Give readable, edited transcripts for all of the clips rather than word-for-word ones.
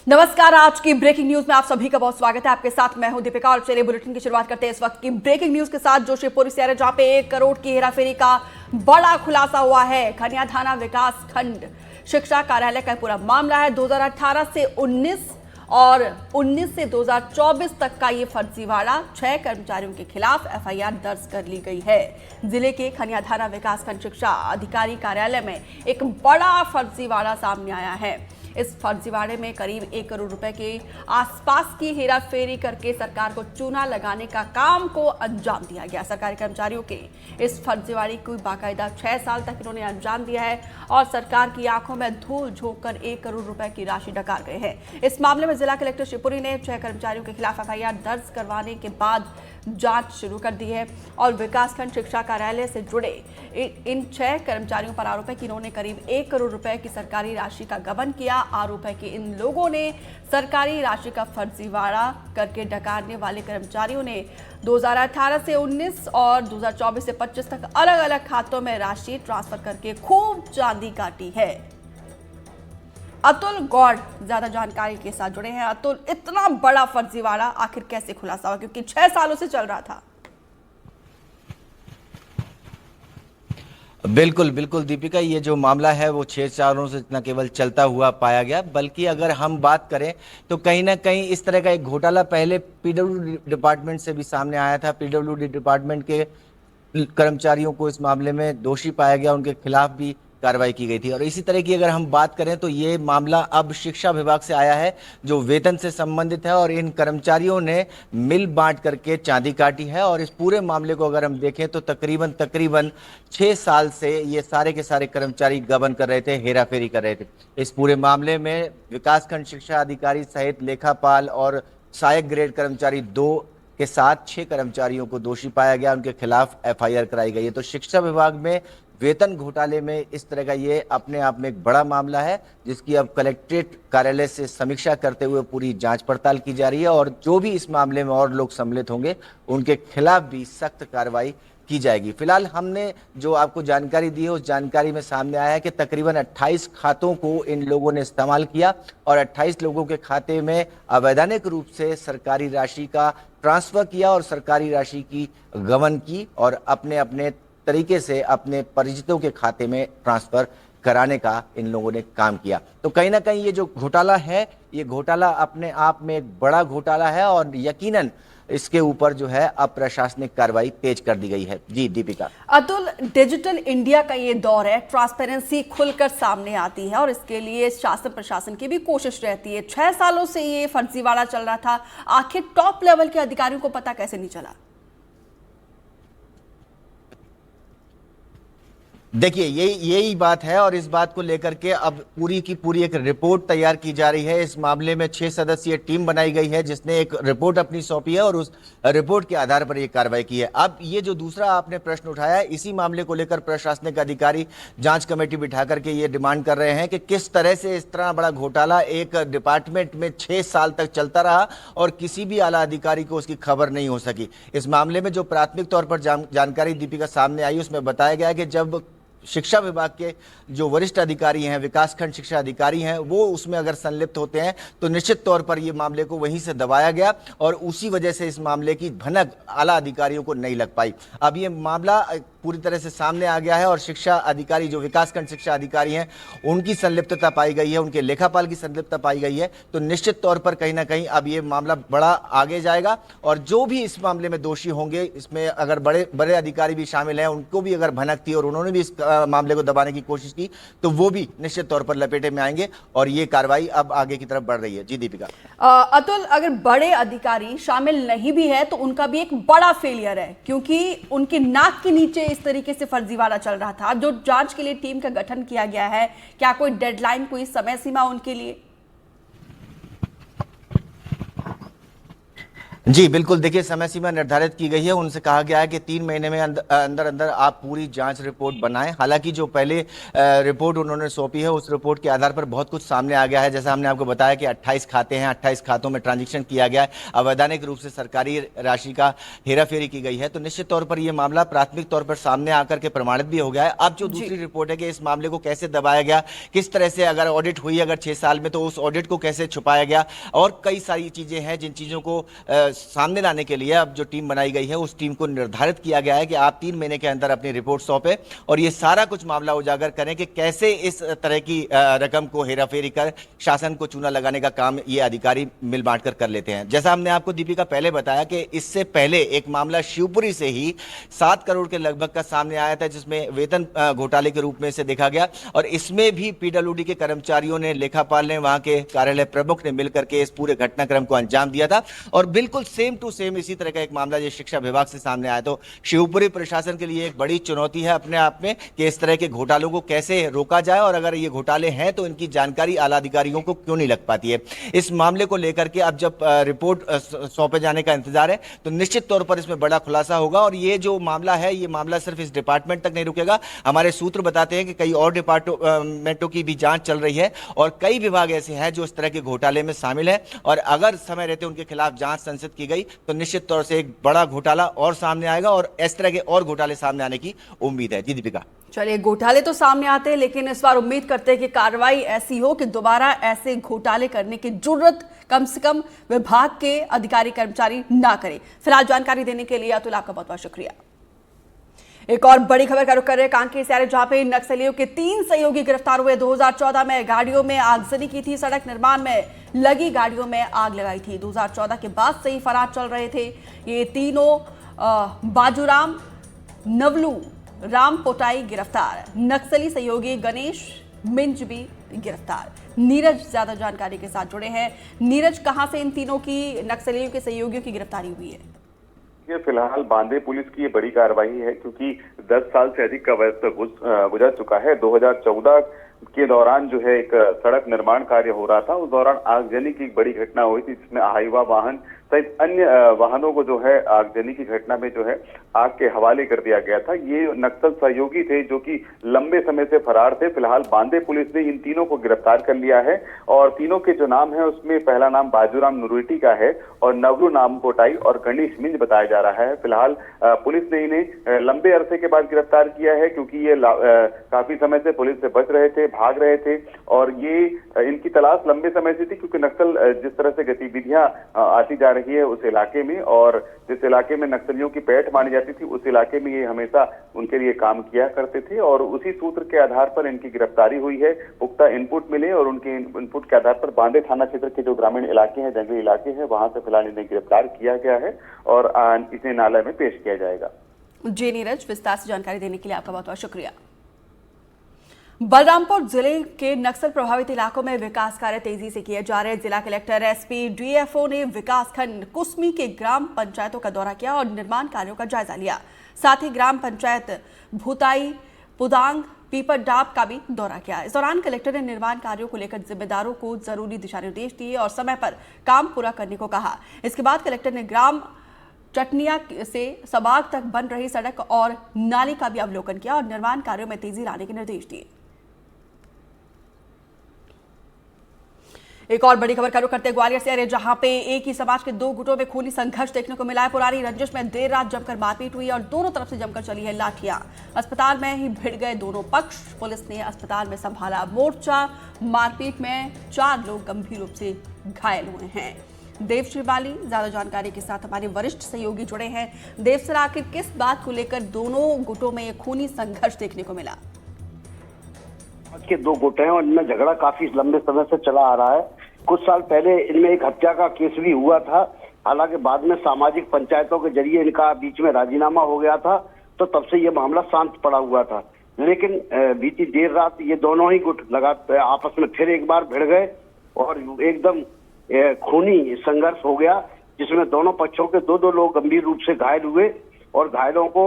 नमस्कार। आज की ब्रेकिंग न्यूज में आप सभी का बहुत स्वागत है। आपके साथ मैं हूं दीपिका और चलिए बुलेटिन की शुरुआत करते हैं इस वक्त की ब्रेकिंग न्यूज के साथ, जो शिवपुरी से आ रहा है, जहां पे 1 करोड़ की हेराफेरी का बड़ा खुलासा हुआ है। खनिया थाना विकास खंड शिक्षा कार्यालय का पूरा मामला है। 2018 से 19 और 19 से 2024 तक का ये फर्जीवाड़ा, 6 कर्मचारियों के खिलाफ एफआईआर दर्ज कर ली गई है। जिले के खनिया थाना विकास खंड शिक्षा अधिकारी कार्यालय में एक बड़ा फर्जीवाड़ा सामने आया है। इस फर्जीवाड़े में करीब 1 करोड़ रुपए के आसपास की हेराफेरी करके सरकार को चूना लगाने का काम को अंजाम दिया गया। सरकारी कर्मचारियों के इस फर्जीवाड़े को बाकायदा 6 साल तक इन्होंने अंजाम दिया है और सरकार की आंखों में धूल झोंक कर 1 करोड़ रुपए की राशि डकार गए हैं। इस मामले में जिला कलेक्टर शिवपुरी ने 6 कर्मचारियों के खिलाफ एफआईआर दर्ज करवाने के बाद जांच शुरू कर दी है और विकासखंड शिक्षा कार्यालय से जुड़े इन 6 कर्मचारियों पर आरोप है कि इन्होंने करीब 1 करोड़ रुपए की सरकारी राशि का गबन किया। आरोप है कि इन लोगों ने सरकारी राशि का फर्जीवाड़ा करके डकारने वाले कर्मचारियों ने 2018 से 19 और 2024 से 25 तक अलग अलग खातों में राशि ट्रांसफर करके खूब चांदी काटी है। अतुल गौड़ ज्यादा जानकारी के साथ जुड़े हैं। अतुल, इतना बड़ा फर्जीवाड़ा आखिर कैसे खुलासा हुआ, क्योंकि 6 सालों से चल रहा था? बिल्कुल बिल्कुल दीपिका, ये जो मामला है वो 6 सालों से न केवल चलता हुआ पाया गया, बल्कि अगर हम बात करें तो कहीं ना कहीं इस तरह का एक घोटाला पहले पीडब्ल्यूडी डिपार्टमेंट से भी सामने आया था। पीडब्ल्यूडी डिपार्टमेंट के कर्मचारियों को इस मामले में दोषी पाया गया, उनके खिलाफ भी कार्रवाई की गई थी। और इसी तरह की अगर हम बात करें तो ये मामला अब शिक्षा विभाग से आया है, जो वेतन से संबंधित है, और इन कर्मचारियों ने मिल बांट करके चांदी काटी है। और इस पूरे मामले को अगर हम देखें तो तकरीबन 6 साल से ये सारे के सारे कर्मचारी गबन कर रहे थे, हेराफेरी कर रहे थे। इस पूरे मामले में विकासखंड शिक्षा अधिकारी सहित लेखापाल और सहायक ग्रेड कर्मचारी 2 के साथ 6 कर्मचारियों को दोषी पाया गया, उनके खिलाफ एफआईआर कराई गई है। तो शिक्षा विभाग में वेतन घोटाले में इस तरह का ये अपने आप में एक बड़ा मामला है, जिसकी अब कलेक्ट्रेट कार्यालय से समीक्षा करते हुए पूरी जांच पड़ताल की जा रही है और जो भी इस मामले में और लोग सम्मिलित होंगे उनके खिलाफ भी सख्त कार्रवाई की जाएगी। फिलहाल हमने जो आपको जानकारी दी है उस जानकारी में सामने आया है कि तकरीबन 28 खातों को इन लोगों ने इस्तेमाल किया और 28 लोगों के खाते में अवैधानिक रूप से सरकारी राशि का ट्रांसफर किया और सरकारी राशि की गबन की और अपने अपने तरीके से अपने परिचितों के खाते में ट्रांसफर कराने का इन लोगों ने काम किया। तो कहीं ना कहीं ये जो घोटाला है, ये घोटाला अपने आप में एक बड़ा घोटाला है और यकीनन इसके ऊपर जो है अब प्रशासनिक कार्रवाई तेज कर दी गई है। जी दीपिका। अतुल, डिजिटल इंडिया का ये दौर है, ट्रांसपेरेंसी खुलकर सामने आती है और इसके लिए शासन प्रशासन की भी कोशिश रहती है। 6 सालों से ये फर्जीवाड़ा चल रहा था, आखिर टॉप लेवल के अधिकारियों को पता कैसे नहीं चला? देखिए, यही बात है और इस बात को लेकर के अब पूरी की पूरी एक रिपोर्ट तैयार की जा रही है। इस मामले में 6 सदस्यीय टीम बनाई गई है, जिसने एक रिपोर्ट अपनी सौंपी है और उस रिपोर्ट के आधार पर यह कार्रवाई की है। अब ये जो दूसरा आपने प्रश्न उठाया है, इसी मामले को लेकर प्रशासनिक अधिकारी जांच कमेटी बिठा करके ये डिमांड कर रहे हैं कि किस तरह से इस तरह बड़ा घोटाला एक डिपार्टमेंट में 6 साल तक चलता रहा और किसी भी आला अधिकारी को उसकी खबर नहीं हो सकी। इस मामले में जो प्राथमिक तौर पर जानकारी दीपिका सामने आई, उसमें बताया गया कि जब शिक्षा विभाग के जो वरिष्ठ अधिकारी हैं, विकासखंड शिक्षा अधिकारी हैं, वो उसमें अगर संलिप्त होते हैं तो निश्चित तौर पर ये मामले को वहीं से दबाया गया और उसी वजह से इस मामले की भनक आला अधिकारियों को नहीं लग पाई। अब ये मामला पूरी तरह से सामने आ गया है और शिक्षा अधिकारी जो विकासखंड शिक्षा अधिकारी हैं उनकी संलिप्तता पाई गई है, उनके लेखापाल की संलिप्तता पाई गई है। तो निश्चित तौर पर कहीं ना कहीं अब ये मामला बड़ा आगे जाएगा और जो भी इस मामले में दोषी होंगे, इसमें अगर बड़े बड़े अधिकारी भी शामिल हैं, उनको भी अगर भनक थी और उन्होंने भी इस मामले को दबाने की कोशिश की, तो वो भी निश्चित तौर पर लपेटे में आएंगे और ये कार्रवाई अब आगे की तरफ बढ़ रही है। जी दीपिका। अतुल, अगर बड़े अधिकारी शामिल नहीं भी है तो उनका भी एक बड़ा फेलियर है, क्योंकि उनकी नाक के नीचे इस तरीके से फर्जीवाड़ा चल रहा था। जो जांच के लिए टीम का गठन किया गया है, क्या कोई डेडलाइन, कोई समय सीमा उनके लिए? जी बिल्कुल, देखिए समय सीमा निर्धारित की गई है। उनसे कहा गया है कि 3 महीने में अंदर अंदर आप पूरी जांच रिपोर्ट बनाएं। हालांकि जो पहले रिपोर्ट उन्होंने सौंपी है, उस रिपोर्ट के आधार पर बहुत कुछ सामने आ गया है। जैसा हमने आपको बताया कि 28 खाते हैं, 28 खातों में ट्रांजेक्शन किया गया है, अवैधानिक रूप से सरकारी राशि का हेराफेरी की गई है। तो निश्चित तौर पर यह मामला प्राथमिक तौर पर सामने आकर के प्रमाणित भी हो गया है। अब जो दूसरी रिपोर्ट है कि इस मामले को कैसे दबाया गया, किस तरह से अगर ऑडिट हुई अगर 6 साल में, तो उस ऑडिट को कैसे छुपाया गया, और कई सारी चीजें हैं जिन चीजों को सामने लाने के लिए अब जो टीम बनाई गई है, उस टीम को निर्धारित किया गया है कि आप 3 महीने के अंदर अपनी रिपोर्ट सौंपे और ये सारा कुछ मामला उजागर करें कि कैसे इस तरह की रकम को हेराफेरी कर शासन को चूना लगाने का काम ये अधिकारी मिल बांट कर लेते हैं। जैसा हमने आपको दीपिका पहले बताया कि इससे पहले एक मामला शिवपुरी से ही 7 करोड़ के लगभग का सामने आया था, जिसमें वेतन घोटाले के रूप में इसे देखा गया, और इसमें भी पीडब्ल्यूडी के कर्मचारियों ने, लेखापाल ने, वहां के कार्यालय प्रमुख ने मिलकर के इस पूरे घटनाक्रम को अंजाम दिया था। और बिल्कुल सेम टू सेम इसी तरह का एक मामला जो शिक्षा विभाग से सामने आया। तो शिवपुरी प्रशासन के लिए एक बड़ी चुनौती है अपने आप में कि इस तरह के घोटालों को कैसे रोका जाए, और अगर ये घोटाले हैं तो इनकी जानकारी आला अधिकारियों को क्यों नहीं लग पाती है। इस मामले को लेकर के अब जब रिपोर्ट सौंपे जाने का इंतजार है, तो निश्चित तौर पर इसमें बड़ा खुलासा होगा। और ये जो मामला है, ये मामला सिर्फ इस डिपार्टमेंट तक नहीं रुकेगा। हमारे सूत्र बताते हैं कि कई और डिपार्टमेंटों की भी जांच चल रही है और कई विभाग ऐसे हैं जो इस तरह के घोटाले में शामिल है, और अगर समय रहते उनके खिलाफ जांच संसित की गई तो निश्चित तौर से एक बड़ा घोटाला और सामने आएगा, और इस तरह के और घोटाले सामने आने की उम्मीद है। जी दीपिका। चलिए, घोटाले तो सामने आते हैं, लेकिन इस बार उम्मीद करते हैं कि कार्रवाई ऐसी हो कि दोबारा ऐसे घोटाले करने की जुर्रत कम से कम विभाग के अधिकारी कर्मचारी ना करें। फिलहाल जानकारी देने के लिए अतुल आपका बहुत बहुत शुक्रिया। एक और बड़ी खबर का रुख कर रहे हैं कांकेर से, जहां पे नक्सलियों के 3 सहयोगी गिरफ्तार हुए। 2014 में गाड़ियों में आगजनी की थी, सड़क निर्माण में लगी गाड़ियों में आग लगाई थी। 2014 के बाद से ही फरार चल रहे थे ये तीनों। बाजूराम, नवलू, राम पोटाई गिरफ्तार। नक्सली सहयोगी गणेश मिंज भी गिरफ्तार। नीरज ज्यादा जानकारी के साथ जुड़े हैं। नीरज, कहां से इन तीनों की, नक्सलियों के सहयोगियों की गिरफ्तारी हुई है? ये फिलहाल बांदे पुलिस की ये बड़ी कार्रवाई है, क्योंकि 10 साल से अधिक का वक्त गुजर चुका है। 2014 के दौरान जो है एक सड़क निर्माण कार्य हो रहा था, उस दौरान आगजनी की एक बड़ी घटना हुई थी, जिसमें हाईवा वाहन सहित अन्य वाहनों को जो है आगजनी की घटना में जो है आग के हवाले कर दिया गया था। ये नक्सल सहयोगी थे जो कि लंबे समय से फरार थे। फिलहाल बांदे पुलिस ने इन तीनों को गिरफ्तार कर लिया है, और तीनों के जो नाम है उसमें पहला नाम बाजूराम नुरुटी का है, और नवलू नाम कोटाई और गणेश मिंज बताया जा रहा है। फिलहाल पुलिस ने इन्हें लंबे अरसे के बाद गिरफ्तार किया है, क्योंकि ये काफी समय से पुलिस से बच रहे थे, भाग रहे थे, और ये इनकी तलाश लंबे समय से थी, क्योंकि नक्सल जिस तरह से गतिविधियां आती जा रही है उस इलाके में, और जिस इलाके में नक्सलियों की पैठ मानी जाती थी, उस इलाके में ये हमेशा उनके लिए काम किया करते थे, और उसी सूत्र के आधार पर इनकी गिरफ्तारी हुई है। पुख्ता इनपुट मिले और उनके इनपुट के आधार पर बांदे थाना क्षेत्र के जो ग्रामीण इलाके हैं, जंगली इलाके हैं, वहां से फिलहाल इन्हें गिरफ्तार किया गया है और इसे न्यायालय में पेश किया जाएगा। जी नीरज, विस्तार से जानकारी देने के लिए आपका बहुत बहुत शुक्रिया। बलरामपुर जिले के नक्सल प्रभावित इलाकों में विकास कार्य तेजी से किए जा रहे हैं। जिला कलेक्टर, एसपी, डीएफओ ने विकासखंड कुसमी के ग्राम पंचायतों का दौरा किया और निर्माण कार्यों का जायजा लिया। साथ ही ग्राम पंचायत भूताई, पुदांग, पीपर डाब का भी दौरा किया। इस दौरान कलेक्टर ने निर्माण कार्यों को लेकर जिम्मेदारों को जरूरी दिशा निर्देश दिए और समय पर काम पूरा करने को कहा। इसके बाद कलेक्टर ने ग्राम चटनिया से सबाग तक बन रही सड़क और नाली का भी अवलोकन किया और निर्माण कार्यों में तेजी लाने के निर्देश दिए। एक और बड़ी खबर का रुख करते ग्वालियर से, जहां पे एक ही समाज के 2 गुटों में खूनी संघर्ष देखने को मिला है। पुरानी रंजिश में देर रात जमकर मारपीट हुई और दोनों तरफ से जमकर चली है लाठियां। अस्पताल में ही भिड़ गए दोनों पक्ष। पुलिस ने अस्पताल में संभाला मोर्चा। मारपीट में 4 लोग गंभीर रूप से घायल हुए हैं। देव श्रीवाली ज्यादा जानकारी के साथ हमारे वरिष्ठ सहयोगी जुड़े हैं। देव सर, आखिर किस बात को लेकर दोनों गुटों में खूनी संघर्ष देखने को मिला? के 2 गुट हैं और इनमें झगड़ा काफी लंबे समय से चला आ रहा है। कुछ साल पहले इनमें एक हत्या का केस भी हुआ था। हालांकि बाद में सामाजिक पंचायतों के जरिए इनका बीच में राजीनामा हो गया था, तो तब से ये मामला शांत पड़ा हुआ था। लेकिन बीती देर रात ये दोनों ही गुट लगातार आपस में फिर एक बार भिड़ गए और एकदम खूनी संघर्ष हो गया, जिसमें दोनों पक्षों के 2-2 लोग गंभीर रूप से घायल हुए और घायलों को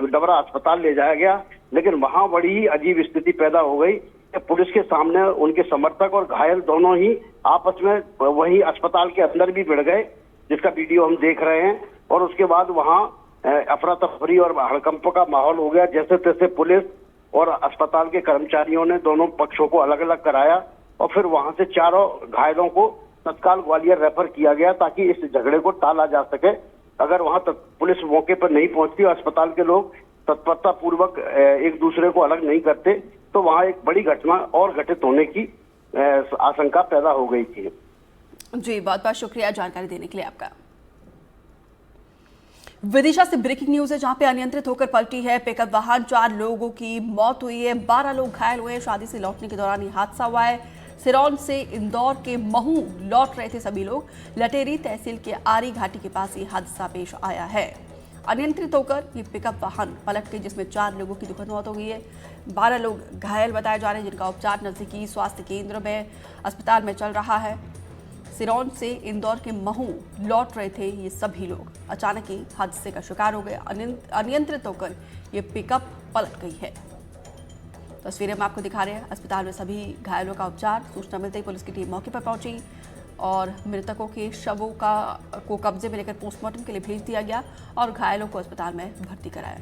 डबरा अस्पताल ले जाया गया। लेकिन वहां बड़ी ही अजीब स्थिति पैदा हो गई कि पुलिस के सामने उनके समर्थक और घायल दोनों ही आपस में वही अस्पताल के अंदर भी भिड़ गए। जिसका वीडियो हम देख रहे हैं। और उसके बाद वहां अफरा तफरी और हड़कंप का माहौल हो गया। जैसे तैसे पुलिस और अस्पताल के कर्मचारियों ने दोनों पक्षों को अलग अलग कराया और फिर वहां से चारों घायलों को तत्काल ग्वालियर रेफर किया गया ताकि इस झगड़े को टाला जा सके। अगर वहां तक पुलिस मौके पर नहीं पहुंचती और अस्पताल के लोग तत्परता पूर्वक एक दूसरे को अलग नहीं करते तो वहां एक बड़ी घटना और घटित होने की आशंका पैदा हो गई थी। जी, बहुत बहुत शुक्रिया जानकारी देने के लिए आपका। विदिशा से ब्रेकिंग न्यूज है, जहां पे अनियंत्रित होकर पलटी है पिकअप वाहन। 4 लोगों की मौत हुई है, 12 लोग घायल हुए हैं। शादी से लौटने के दौरान ये हादसा हुआ है। सिरौन से इंदौर के महू लौट रहे थे सभी लोग। लटेरी तहसील के आरी घाटी के पास ये हादसा पेश आया है। अनियंत्रित होकर ये पिकअप वाहन पलट गई, जिसमें 4 लोगों की दुखद मौत हो गई है। 12 लोग घायल बताए जा रहे हैं, जिनका उपचार नजदीकी स्वास्थ्य केंद्र में अस्पताल में चल रहा है। सिरौन से इंदौर के महू लौट रहे थे ये सभी लोग। अचानक ही हादसे का शिकार हो गए। अनियंत्रित होकर ये पिकअप पलट गई है। तस्वीरें हम आपको दिखा रहे हैं। अस्पताल में सभी घायलों का उपचार। सूचना मिलते ही पुलिस की टीम मौके पर पहुंची और मृतकों के शवों को कब्जे में लेकर पोस्टमार्टम के लिए भेज दिया गया और घायलों को अस्पताल में भर्ती कराया।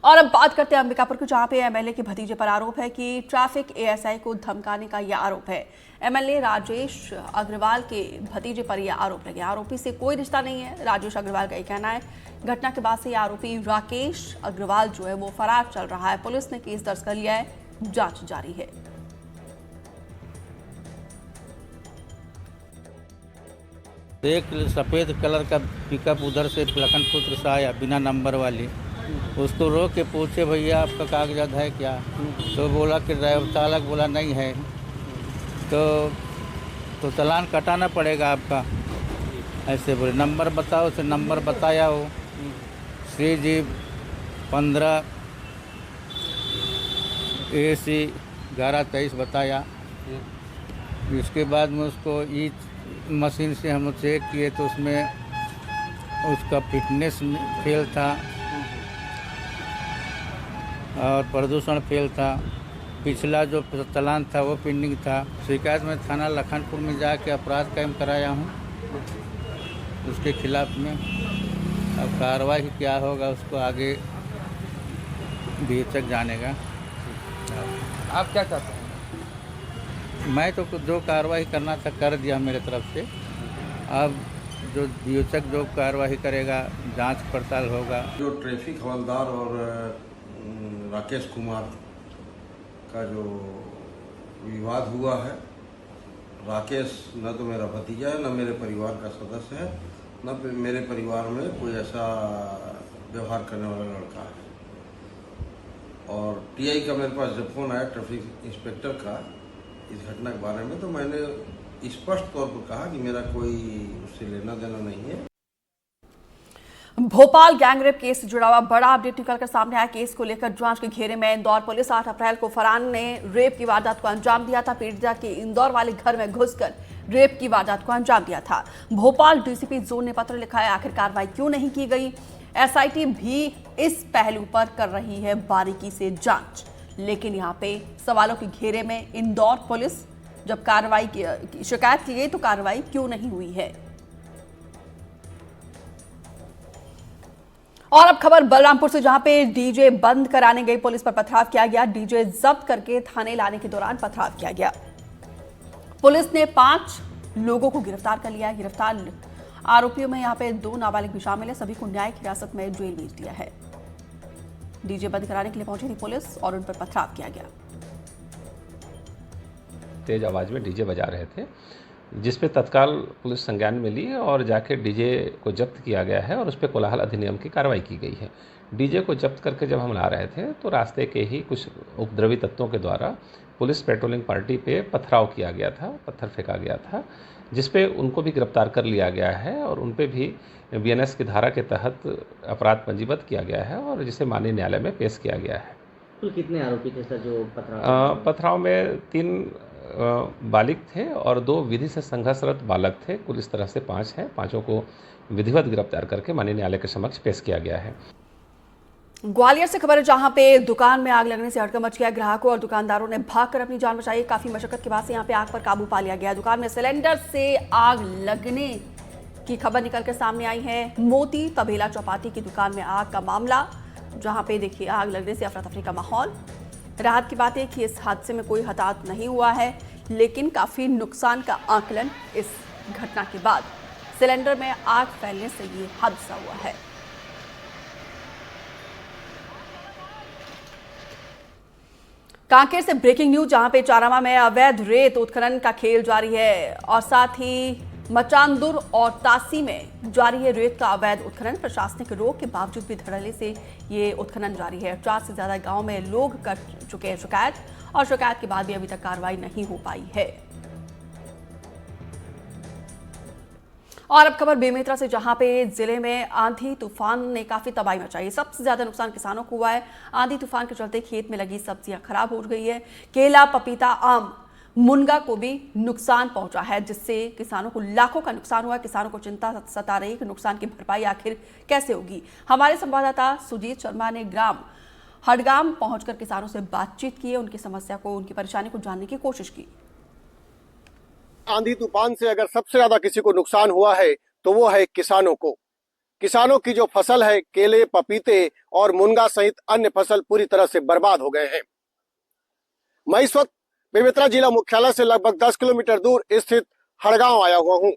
और अब बात करते हैं अंबिकापुर को, जहां पे एमएलए के भतीजे पर आरोप है कि ट्रैफिक एएसआई को धमकाने का यह आरोप है। एमएलए राजेश अग्रवाल के भतीजे पर यह आरोप लगे। आरोपी से कोई रिश्ता नहीं है, राजेश अग्रवाल का यह कहना है। घटना के बाद से आरोपी राकेश अग्रवाल जो है वो फरार चल रहा है। पुलिस ने केस दर्ज कर लिया है, जांच जारी है। एक सफ़ेद कलर का पिकअप उधर से लखनपुर से आया बिना नंबर वाली। उसको रोक के पूछे, भैया आपका कागजात है क्या? तो बोला कि ड्राइवर चालक बोला नहीं है। तो चालान कटाना पड़ेगा आपका, ऐसे बोले। नंबर बताओ, उसे नंबर बताया हो CG 15 AC 1123 बताया। इसके बाद में उसको ई मशीन से हम चेक किए तो उसमें उसका फिटनेस फेल था और प्रदूषण फेल था। पिछला जो चालान था वो पेंडिंग था। शिकायत में थाना लखनपुर में जाके अपराध कायम कराया हूँ उसके खिलाफ में। अब कार्रवाई क्या होगा उसको आगे तक जानेगा। आप क्या चाहते हैं? मैं तो जो कार्रवाई करना था कर दिया मेरे तरफ से। अब जो विवेचक जो कार्रवाई करेगा, जांच पड़ताल होगा। जो ट्रैफिक हवलदार और राकेश कुमार का जो विवाद हुआ है, राकेश न तो मेरा भतीजा है, न मेरे परिवार का सदस्य है, न मेरे परिवार में कोई ऐसा व्यवहार करने वाला लड़का है। और टीआई का मेरे पास जब फोन आया ट्रैफिक इंस्पेक्टर का इस घटना के बारे में, तो मैंने स्पष्ट तौर पर कहा कि मेरा कोई उससे लेना देना नहीं है। भोपाल गैंगरेप केस से जुड़ा हुआ बड़ा अपडेट निकलकर सामने आया। केस को लेकर जांच के घेरे में इंदौर पुलिस। 8 अप्रैल को फरहान ने रेप की वारदात को अंजाम दिया था। पीड़िता के इंदौर वाले घर में घुसकर रेप की वारदात को अंजाम दिया था। भोपाल डीसीपी जोन ने पत्र लिखा है, आखिर कार्रवाई क्यों नहीं की गई। एसआईटी भी इस पहलू पर कर रही है बारीकी से जांच। लेकिन यहाँ पे सवालों के घेरे में इंदौर पुलिस, जब कार्रवाई की शिकायत की गई तो कार्रवाई क्यों नहीं हुई है। और अब खबर बलरामपुर से, जहां पे डीजे बंद कराने गई पुलिस पर पथराव किया गया। डीजे जब्त करके थाने लाने के दौरान पथराव किया गया। पुलिस ने 5 लोगों को गिरफ्तार कर लिया। गिरफ्तार आरोपियों में यहां पे 2 नाबालिग भी शामिल है। सभी को न्यायिक हिरासत में जेल भेज दिया है। डीजे बंद कराने के लिए पहुंची थी पुलिस और उन पर पथराव किया गया। तेज आवाज में डीजे बजा रहे थे, जिस पे तत्काल पुलिस संज्ञान में ली और जाके डीजे को जब्त किया गया है और उस पर कोलाहल अधिनियम की कार्रवाई की गई है। डीजे को जब्त करके जब हम ला रहे थे तो रास्ते के ही कुछ उपद्रवी तत्वों के द्वारा पुलिस पेट्रोलिंग पार्टी पे पथराव किया गया था, पत्थर फेंका गया था, जिस पे उनको भी गिरफ्तार कर लिया गया है और उन पे भी बीएनएस की धारा के तहत अपराध पंजीबद्ध किया गया है और जिसे माननीय न्यायालय में पेश किया गया है। कुल कितने आरोपी थे सर जो पथराव में 3 बालिग थे और 2 विधि से संघर्षरत बालक थे। कुल इस तरह से 5 हैं। 5 को विधिवत गिरफ्तार करके माननीय न्यायालय के समक्ष पेश किया गया है। ग्वालियर से खबर है, जहां पे दुकान में आग लगने से हड़कंप मच गया। ग्राहकों और दुकानदारों ने भागकर अपनी जान बचाई। काफी मशक्कत के बाद से यहां पे आग पर काबू पा लिया गया। दुकान में सिलेंडर से आग लगने की खबर निकल कर सामने आई है। मोती तबेला चौपाटी की दुकान में आग का मामला, जहां पे देखिए आग लगने से अफरा तफरी का माहौल। राहत की बात है कि इस हादसे में कोई हताहत नहीं हुआ है, लेकिन काफी नुकसान का आकलन इस घटना के बाद सिलेंडर में आग फैलने से ये हादसा हुआ है। कांकेर से ब्रेकिंग न्यूज, जहां पे चारामा में अवैध रेत उत्खनन का खेल जारी है और साथ ही मचानदुर और तासी में जारी है रेत का अवैध उत्खनन। प्रशासनिक रोक के बावजूद भी धड़ल्ले से ये उत्खनन जारी है। 4 से ज्यादा गांव में लोग कर चुके हैं शिकायत, और शिकायत के बाद भी अभी तक कार्रवाई नहीं हो पाई है। और अब खबर बेमेतरा से, जहां पे जिले में आंधी तूफान ने काफी तबाही मचाई। सबसे ज्यादा नुकसान किसानों को हुआ है। आंधी तूफान के चलते खेत में लगी सब्जियां खराब हो गई है। केला, पपीता, आम, मुनगा को भी नुकसान पहुंचा है, जिससे किसानों को लाखों का नुकसान हुआ है। किसानों को चिंता सता रही कि नुकसान की भरपाई आखिर कैसे होगी। हमारे संवाददाता सुजीत शर्मा ने ग्राम हडगाम पहुंचकर किसानों से बातचीत की, उनकी समस्या को, उनकी परेशानी को जानने की कोशिश की। आंधी तूफान से अगर सबसे ज्यादा किसी को नुकसान हुआ है तो वो है किसानों को। किसानों की जो फसल है, केले, पपीते और मुनगा सहित अन्य फसल पूरी तरह से बर्बाद हो गए हैं। मैं इस वक्त बेमेतरा जिला मुख्यालय से लगभग 10 किलोमीटर दूर स्थित हड़गांव आया हुआ हूं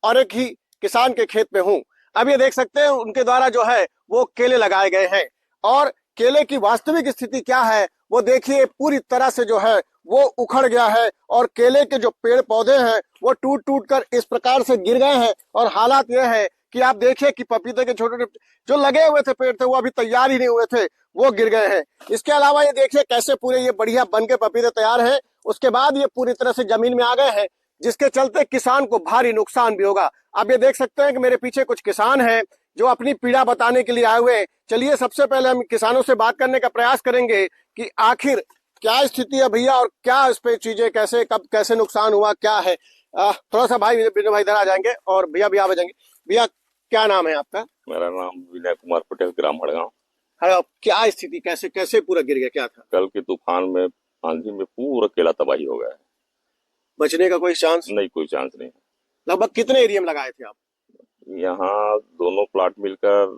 और एक ही किसान के खेत में हूं। अब ये देख सकते हैं उनके द्वारा जो है वो केले लगाए गए हैं, और केले की वास्तविक स्थिति क्या है वो देखिए। पूरी तरह से जो है वो उखड़ गया है और केले के जो पेड़ पौधे हैं वो टूट टूट कर इस प्रकार से गिर गए हैं। और हालात ये है कि आप देखिए कि पपीते के छोटे छोटे जो लगे हुए थे पेड़ थे वो अभी तैयार ही नहीं हुए थे, वो गिर गए हैं। इसके अलावा ये देखिए कैसे पूरे ये बढ़िया बन के पपीते तैयार हैं, उसके बाद ये पूरी तरह से जमीन में आ गए हैं, जिसके चलते किसान को भारी नुकसान भी होगा। आप ये देख सकते हैं कि मेरे पीछे कुछ किसान हैं जो अपनी पीड़ा बताने के लिए आए हुए हैं। चलिए सबसे पहले हम किसानों से बात करने का प्रयास करेंगे कि आखिर क्या स्थिति है भैया, और क्या इस पे चीजें कैसे कब कैसे नुकसान हुआ क्या है। थोड़ा सा भाई भाई इधर आ जाएंगे और भैया भी आ जाएंगे। भैया क्या नाम है आपका? मेरा नाम विनय कुमार पटेल, ग्राम हड़गांव। हाँ, क्या स्थिति, कैसे कैसे पूरा गिर गया, क्या था? कल के तूफान में, आंधी में पूरा केला तबाही हो गया है। बचने का कोई चांस नहीं? कोई चांस नहीं। लगभग कितने एरिया में लगाए थे आप? यहाँ दोनों प्लाट मिलकर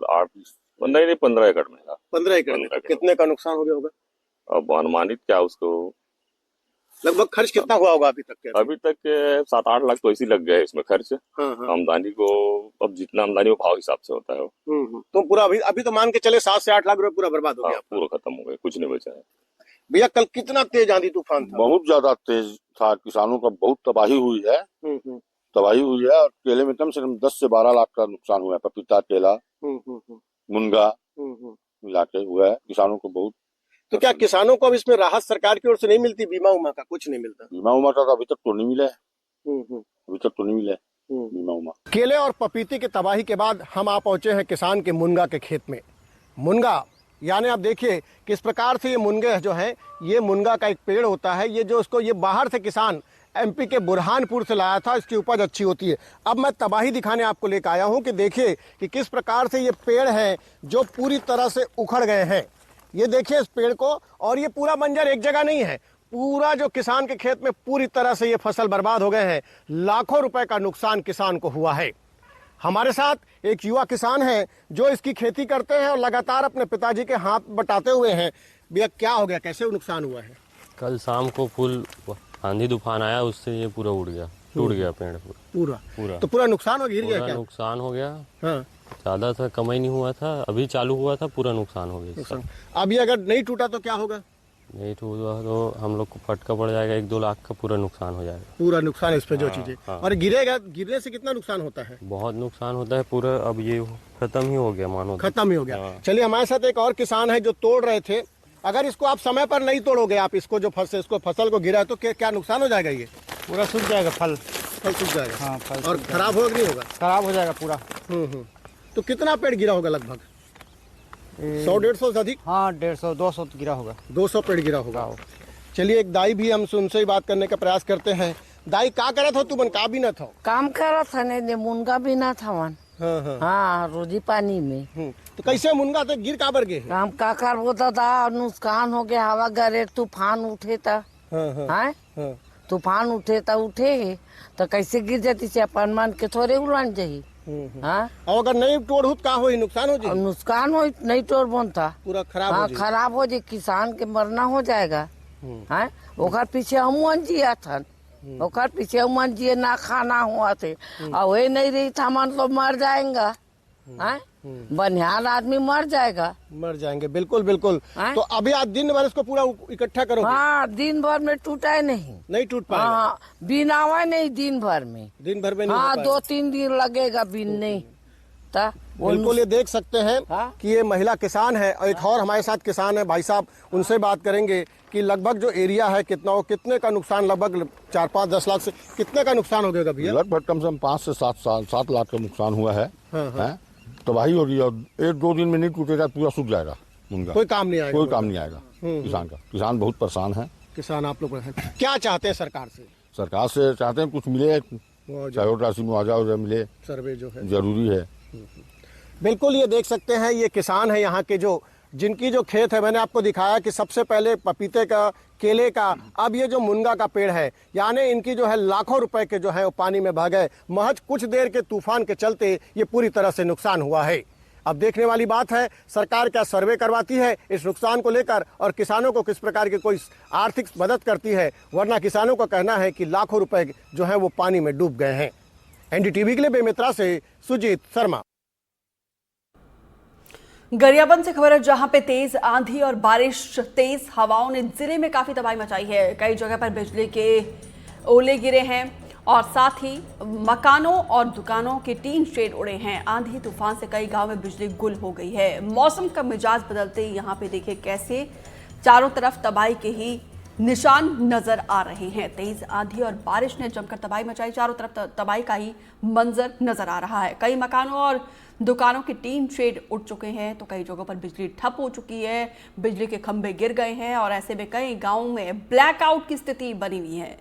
15 एकड़ में था। 15 एकड़ में। कितने का नुकसान हो गया होगा? अब अनुमानित क्या उसको, लगभग खर्च कितना हुआ होगा अभी तक? अभी तक 7-8 लाख तो ऐसे लग गए इसमें खर्च। हाँ। आमदनी को, अब जितना आमदनी वो भाव हिसाब से होता है। तो पूरा अभी तो मान के चले 7 से 8 लाख रुपए पूरा बर्बाद हो गया। पूरा खत्म हो गया, कुछ नहीं बचा है। भैया कल कितना तेज आंधी तूफान था? बहुत ज्यादा तेज था, किसानों का बहुत तबाही हुई है। तबाही हुई है और केले में कम से कम 10 से 12 लाख का नुकसान हुआ है। पपीता, केला, मुनगा मिला के हुआ है किसानों को बहुत। तो क्या किसानों को अब इसमें राहत सरकार की ओर से नहीं मिलती? बीमा उमा का कुछ नहीं मिलता? बीमा उमा का अभी तक तो नहीं मिला है। अभी तक तो नहीं मिला है बीमा उमा। केले और पपीते की तबाही के बाद हम आ पहुंचे हैं किसान के मुनगा के खेत में। मुनगा यानी आप देखिए किस प्रकार से ये मुनगे जो है, ये मुनगा का एक पेड़ होता है। ये जो उसको ये बाहर से किसान एमपी के बुरहानपुर से लाया था, इसकी उपज अच्छी होती है। अब मैं तबाही दिखाने आपको लेकर आया हूं कि देखिए कि किस प्रकार से ये पेड़ हैं जो पूरी तरह से उखड़ गए हैं। ये देखिए इस पेड़ को, और ये पूरा मंजर एक जगह नहीं है, पूरा जो किसान के खेत में पूरी तरह से ये फसल बर्बाद हो गए हैं। लाखों रुपए का नुकसान किसान को हुआ है। हमारे साथ एक युवा किसान है जो इसकी खेती करते हैं और लगातार अपने पिताजी के हाथ बटाते हुए हैं। भैया क्या हो गया, कैसे नुकसान हुआ है? कल शाम को फुल आंधी तूफान आया, उससे ये पूरा उड़ गया, टूट गया पेड़ पूरा। तो पूरा नुकसान हो, गिर गया क्या? नुकसान हो गया। हाँ। ज्यादा था, कमाई नहीं हुआ था, अभी चालू हुआ था, पूरा नुकसान हो गया। अभी अगर नहीं टूटा तो क्या होगा? नहीं टूटा तो हम लोग को फटका पड़ जाएगा, 1-2 लाख का पूरा नुकसान हो जाएगा। पूरा नुकसान इस पे जो चीजें। और गिरेगा, गिरने से कितना नुकसान होता है? बहुत नुकसान होता है पूरा। अब ये खत्म ही हो गया, मानो खत्म ही हो गया। चलिए हमारे साथ एक और किसान है जो तोड़ रहे थे। अगर इसको आप समय पर नहीं तोड़ोगे, आप इसको जो फसल को गिरा है, तो क्या नुकसान हो जाएगा? ये पूरा सूख जाएगा, फल सूख जाएगा। हाँ, फल और खराब होगा नहीं होगा? खराब हो जाएगा पूरा। तो कितना पेड़ गिरा होगा? लगभग 100-150 से अधिक? हाँ, 150-200 गिरा होगा। 200 पेड़ गिरा होगा। चलिए एक दाई भी, हम उनसे ही बात करने का प्रयास करते हैं। दाई क्या करत हो तुमन? का भी ना था? काम करत था, नहीं मुनगा भी ना था वन। हाँ रोजी पानी में। तो कैसे मुनगा तो गिर काबर गए? हम का कर बोता था, नुकसान हो गया, हवा गरे, तूफान उठे था। तूफान उठे तो कैसे गिर जाती से अपन मान के थोड़े उलान जाही। हाँ और अगर नहीं तोड़ का हो नुकसान हो जाए, नुकसान हो नहीं तोड़ बनता पूरा खराब हाँ हो जाए। खराब हो जाए, किसान के मरना हो जाएगा। हाँ ओकर पीछे हम जिया था, ओकर पीछे हम जिए ना खाना हुआ थे और वही नहीं रही था मन तो मर जाएगा। हाँ बनिहाल आदमी मर जाएंगे। बिल्कुल बिल्कुल। तो अभी आप दिन भर इसको पूरा इकट्ठा करोगे? हाँ दिन भर में टूटा ही नहीं टूट पाएगा। हाँ बिनावा नहीं दिन भर में नहीं। हाँ 2-3 दिन लगेगा बिनने। बिल्कुल ये देख सकते हैं कि ये महिला किसान है और एक और हमारे साथ किसान है भाई साहब, उनसे बात करेंगे कि लगभग जो एरिया है कितने का नुकसान, लगभग 4-5-10 लाख से कितने का नुकसान हो गया भैया? लगभग कम से कम 5 से 7 लाख का नुकसान हुआ है। तबाही हो रही है और 1-2 दिन में नहीं टूटेगा, पूरा सूख जाएगा मुनगा। कोई काम नहीं आएगा किसान का। किसान बहुत परेशान है। किसान आप लोग क्या चाहते हैं सरकार से? सरकार से चाहते हैं कुछ मिले, चाहे राशि मुआवजा मिले, सर्वे जो है जरूरी है। बिल्कुल ये देख सकते हैं ये किसान है यहाँ के, जो जिनकी जो खेत है, मैंने आपको दिखाया कि सबसे पहले पपीते का, केले का, अब ये जो मुनगा का पेड़ है, यानी इनकी जो है लाखों रुपए के जो है वो पानी में बह गए। महज कुछ देर के तूफान के चलते ये पूरी तरह से नुकसान हुआ है। अब देखने वाली बात है सरकार क्या सर्वे करवाती है इस नुकसान को लेकर और किसानों को किस प्रकार की कोई आर्थिक मदद करती है, वरना किसानों का कहना है कि लाखों रुपए जो है वो पानी में डूब गए हैं। एनडीटीवी के लिए बेमित्रा से सुजीत शर्मा। गरियाबंद से खबर है, जहां पे तेज आंधी और बारिश, तेज हवाओं ने जिले में काफी तबाही मचाई है। कई जगह पर बिजली के ओले गिरे हैं और साथ ही मकानों और दुकानों के टीन शेड उड़े हैं। आंधी तूफान से कई गांव में बिजली गुल हो गई है। मौसम का मिजाज बदलते ही यहाँ पे देखिए कैसे चारों तरफ तबाही के ही निशान नजर आ रहे हैं। तेज आंधी और बारिश ने जमकर तबाही मचाई, चारों तरफ तबाही का ही मंजर नजर आ रहा है। कई मकानों और दुकानों के टीन शेड उड़ चुके हैं तो कई जगहों पर बिजली ठप हो चुकी है, बिजली के खंभे गिर गए हैं और ऐसे में कई गांवों में ब्लैकआउट की स्थिति बनी हुई है।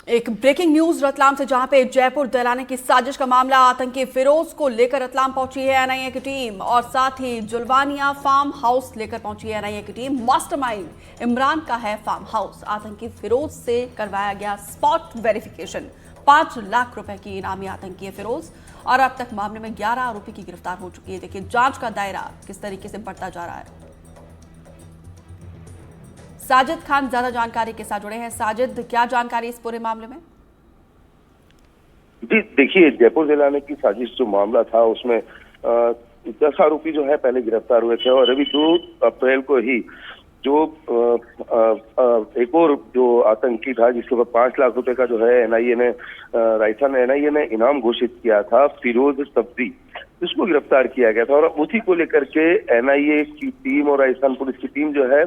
एक ब्रेकिंग न्यूज रतलाम से, जहां पे जयपुर दहलाने की साजिश का मामला, आतंकी फिरोज को लेकर रतलाम पहुंची है एनआईए की टीम और साथ ही जुलवानिया फार्म हाउस लेकर पहुंची है एनआईए की टीम। मास्टरमाइंड इमरान का है फार्म हाउस। आतंकी फिरोज से करवाया गया स्पॉट वेरिफिकेशन। 5 लाख रुपए की इनामी आतंकी है फिरोज और अब तक मामले में 11 आरोपी की गिरफ्तार हो चुकी है। देखिए जांच का दायरा किस तरीके से बढ़ता जा रहा है। साजिद खान ज्यादा जानकारी के साथ जुड़े हैं। साजिद, क्या जानकारी इस पूरे मामले में? जी देखिए, जयपुर दिलाने की साजिश जो मामला था उसमें 10 आरोपी जो है पहले गिरफ्तार हुए थे और अभी 2 अप्रैल को ही जो एक और जो आतंकी था जिसके ऊपर 5 लाख रुपए का जो है एनआईए ने राजस्थान एनआईए ने इनाम घोषित किया था, फिरोज सब्जी, उसको गिरफ्तार किया गया था और उसी को लेकर के एनआईए की टीम और राजस्थान पुलिस की टीम जो है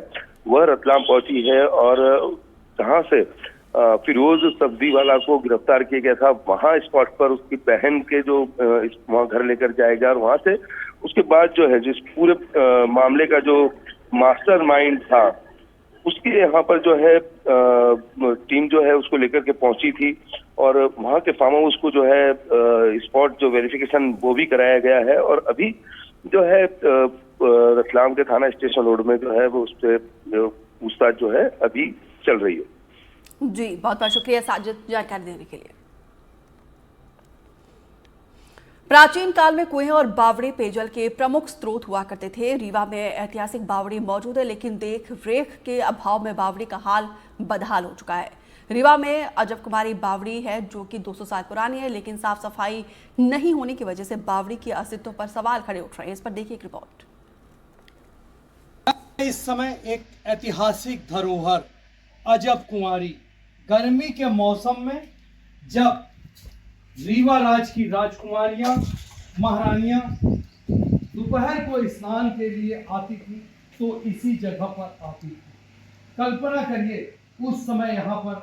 वह रतलाम पहुंची है और जहां से फिरोज सब्जी वाला को गिरफ्तार किया गया था वहां स्पॉट पर उसकी बहन के जो वहां घर लेकर जाएगा और वहां से उसके बाद जो है जिस पूरे मामले का जो मास्टरमाइंड था उसके यहाँ पर जो है टीम जो है उसको लेकर के पहुंची थी और वहां के फार्म हाउस को जो है स्पॉट जो वेरिफिकेशन वो भी कराया गया है और अभी जो है रतलाम के थाना स्टेशन रोड में जो है वो उस पर पूछताछ जो है अभी चल रही है। जी बहुत बहुत शुक्रिया साजिद जानकारी देने के लिए। प्राचीन काल में कुएं और बावड़ी पेयजल के प्रमुख स्रोत हुआ करते थे। रीवा में ऐतिहासिक बावड़ी मौजूद है, लेकिन देख रेख के अभाव में बावड़ी का हाल बदहाल हो चुका है। रीवा में अजब कुमारी बावड़ी है जो कि 200 साल पुरानी है, लेकिन साफ सफाई नहीं होने की वजह से बावड़ी के अस्तित्व पर सवाल खड़े उठ रहे हैं। इस पर देखिए एक रिपोर्ट। इस समय एक ऐतिहासिक धरोहर अजब कुंवारी, गर्मी के मौसम में जब रीवा राज की राजकुमारियां महारानियां दोपहर को स्नान के लिए आती थी तो इसी जगह पर आती थी। कल्पना करिए उस समय यहाँ पर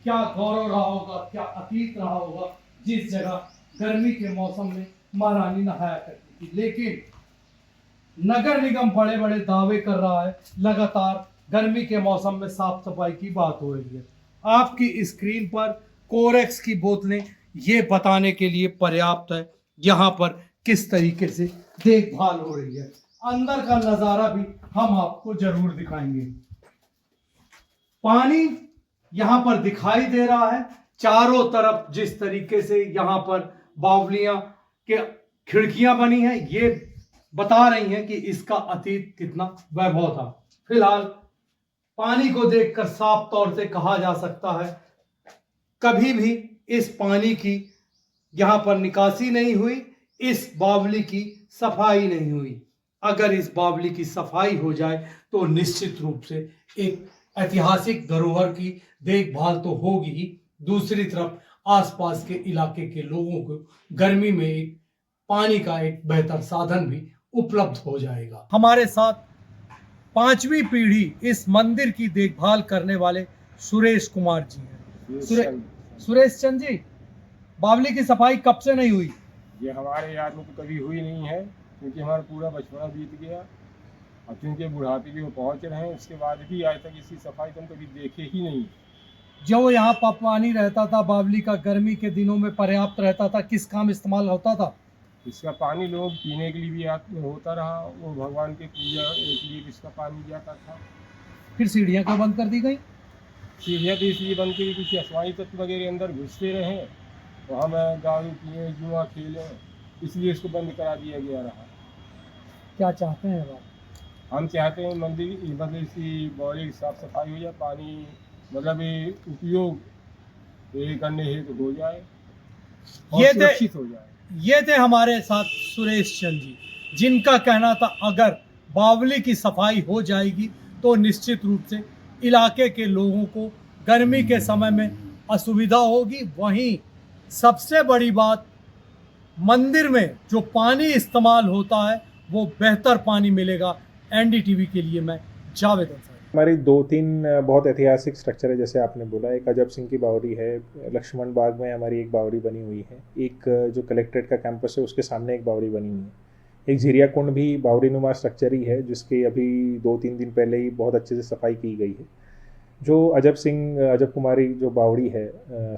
क्या गौरव रहा होगा, क्या अतीत रहा होगा जिस जगह गर्मी के मौसम में महारानी नहाया करती थी। लेकिन नगर निगम बड़े बड़े दावे कर रहा है, लगातार गर्मी के मौसम में साफ सफाई की बात हो रही है। आपकी स्क्रीन पर कोरेक्स की बोतलें ये बताने के लिए पर्याप्त है यहाँ पर किस तरीके से देखभाल हो रही है। अंदर का नजारा भी हम आपको जरूर दिखाएंगे। पानी यहाँ पर दिखाई दे रहा है चारों तरफ, जिस तरीके से यहाँ पर बावलियां के खिड़कियां बनी हैं, ये बता रही हैं कि इसका अतीत कितना वैभव था। फिलहाल पानी को देखकर साफ तौर से कहा जा सकता है कभी भी इस पानी की यहाँ पर निकासी नहीं हुई, इस बावली की सफाई नहीं हुई। अगर इस बावली की सफाई हो जाए तो निश्चित रूप से एक ऐतिहासिक धरोहर की देखभाल तो होगी ही, दूसरी तरफ आसपास के इलाके के लोगों को गर्मी में एक पानी का एक बेहतर साधन भी उपलब्ध हो जाएगा। हमारे साथ 5वीं पीढ़ी इस मंदिर की देखभाल करने वाले सुरेश कुमार जी हैं। सुरेश चंद जी, बावली की सफाई कब से नहीं हुई? ये हमारे याद में तो कभी हुई नहीं है, क्योंकि हमारा पूरा बचपना बीत गया। अब क्योंकि बुढ़ापे की वो पहुँच रहे हैं, उसके बाद भी आज तक इसकी सफाई तो हम कभी देखे ही नहीं। जो यहाँ पर पानी रहता था बावली का, गर्मी के दिनों में पर्याप्त रहता था, किस काम इस्तेमाल होता था? इसका पानी लोग पीने के लिए भी होता रहा, वो भगवान के पूजा के लिए भी इसका पानी जाता था। फिर सीढ़ियाँ क्यों बंद कर दी गई? सीढ़ियाँ तो इसलिए बंद की कुछ अफवाही तत्व वगैरह अंदर घुसते रहे, तो हम दारू पिए, जुआ खेलें, इसलिए इसको बंद करा दिया गया रहा। क्या चाहते हैं आप? हम चाहते हैं मंदिर मतलब इसकी बावली की साफ सफाई हो जाए, पानी मतलब उपयोग करने हेतु हो जाए और सुरक्षित हो जाए। ये थे हमारे साथ सुरेश चंद जी, जिनका कहना था अगर बावली की सफाई हो जाएगी तो निश्चित रूप से इलाके के लोगों को गर्मी के समय में असुविधा होगी। वहीं सबसे बड़ी बात, मंदिर में जो पानी इस्तेमाल होता है वो बेहतर पानी मिलेगा। एनडीटीवी के लिए मैं जावेद अंसारी। हमारी 2-3 बहुत ऐतिहासिक स्ट्रक्चर है, जैसे आपने बोला, एक अजब सिंह की बावड़ी है, लक्ष्मण बाग में हमारी एक बावड़ी बनी हुई है, एक जो कलेक्ट्रेट का कैंपस है उसके सामने एक बावड़ी बनी हुई है, एक झिरिया कुंड भी बावड़ी नुमा स्ट्रक्चर ही है, जिसकी अभी 2-3 दिन पहले ही बहुत अच्छे से सफाई की गई है। जो अजब कुमारी जो बावड़ी है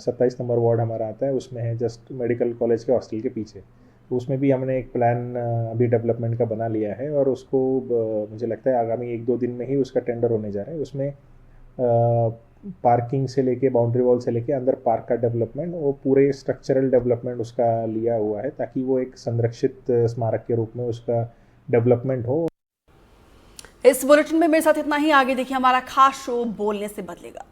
27 नंबर वार्ड हमारा आता है, उसमें है जस्ट मेडिकल कॉलेज के हॉस्टल के पीछे। तो उसमें भी हमने एक प्लान अभी डेवलपमेंट का बना लिया है और उसको मुझे लगता है आगामी 1-2 दिन में ही उसका टेंडर होने जा रहा है। उसमें पार्किंग से लेके बाउंड्री वॉल से लेके अंदर पार्क का डेवलपमेंट, वो पूरे स्ट्रक्चरल डेवलपमेंट उसका लिया हुआ है, ताकि वो एक संरक्षित स्मारक के रूप में उसका डेवलपमेंट हो। इस बुलेटिन में मेरे साथ इतना ही। आगे देखिए हमारा खास शो बोलने से बदलेगा।